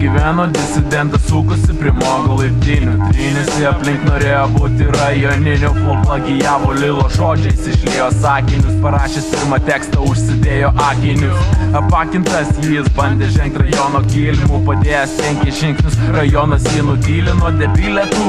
gyveno disidentas, sukosi prie mogo laiptinių, trynėsi aplink, norėjo būti rajoniniu, plagijavo Lilo žodžiais, išliejo sakinius, parašęs pirmą tekstą užsidėjo akinius. Apakintas jis bandė žengti rajono kilimų, padėjęs 5 žingsnius, rajonas jį nutylino debilėtų.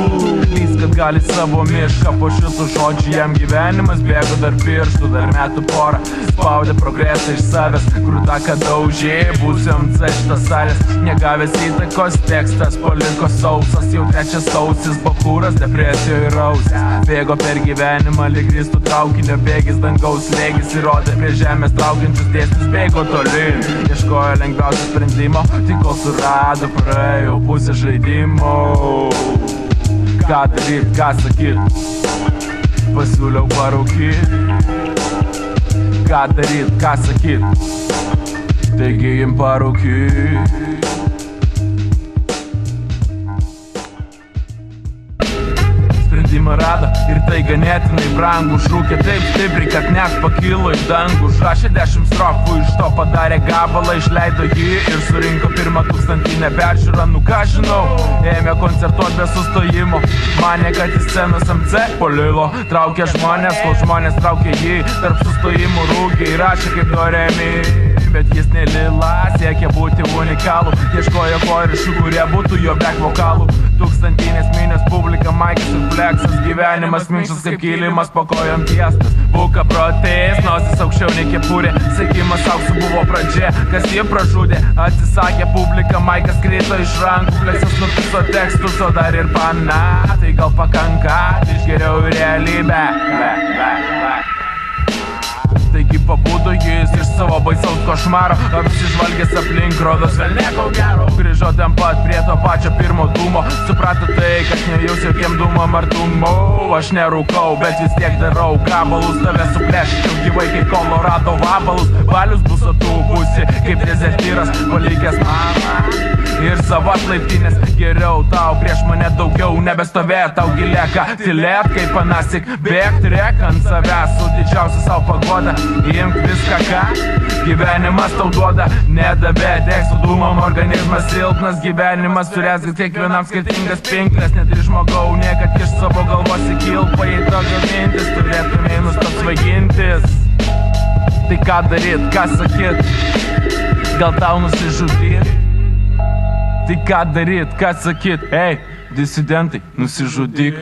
Lys, kad gali savo mišką, po šitų žodžių jam gyvenimas bėgo dar pirštų, dar metų porą, spaudė progresą iš savęs, grūda, kad daužė, būsiu MC šitas salės, negavęs įtakos, tekstas paliko sausas, jau 3 sausis, bachūras, depresijoje rausis, bėgo per gyvenimą, lyg ristų traukinio bėgis, dangaus lėgis, įrodė prie žemės traukiančius dėsnius, bėgo tolin, ieškojo lengviausio sprendimo, tik kol surado, praėjo pusę žaidimo. Ką daryt, ką sakyt, pasiūliau parūkyt. Ką daryt, ką sakyt, taigi jim parūkyt. Sprendimą rado ir tai ganėtinai brangų, šūkė taip stipriai, kad net pakilo į dangų, užrašė 10 strofų, iš to padarė gabalą, išleido jį ir surinko 1,000 peržiūrą, nu ką žinau, ėmė koncertuot be sustojimo, manė, kad į scenos MC polilo, traukė žmonės, kol žmonės traukė jį, tarp sustojimų rūkė, įrašė kaip Doremi. Bet jis ne Lila, siekė būti unikalų, ieškojo korišų, kurie būtų jo back vokalų. Tūkstantinės minios publika, maikas ir fleksas, gyvenimas minkštas kaip kilimas, po kojom tiestas. Buka protais, nosis aukščiau nei kepurė, sėkimas auksu buvo pradžia, kas jį pražudė. Atsisakė publika, maikas krito iš rankų, fleksas nupiso tekstus, o dar ir pana. Tai gal pakanka, iš geriau į realybę. Taigi pabudo jis iš savo baisaus košmaro, apsižvalgęs aplink, rodos vėl nieko gero. Grįžo ten pat prie to pačio pirmo dūmo, suprato tai, kad nejaus jokiem dūmam ar dūmau. Aš nerūkau, bet vis tiek darau gabalus, tave suplėščiau gyvai kaip Kolorado vabalus. Balius bus atūpusi, kaip dezertyras, palikęs mamą ir savas laiptinės. Geriau tau prieš mane daugiau nebestovėt, tau gilėka tylėt kaip anasik, bėgt rėk ant savęs su didžiausia savo pagoda. Imk viską, ką gyvenimas tau duoda, nedabė degsų dūmom, organizmas silpnas, gyvenimas turės kiekvienam skirtingas pinkles, net ir žmogau niekad iš savo galvos įkilpa, jei tokios mintis turėtumei nustot svaigintis. Tai ką daryt, ką sakyt, gal tau nusižudyt? Tai ką daryt, ką sakyt, ei, disidentai, nusižudyk.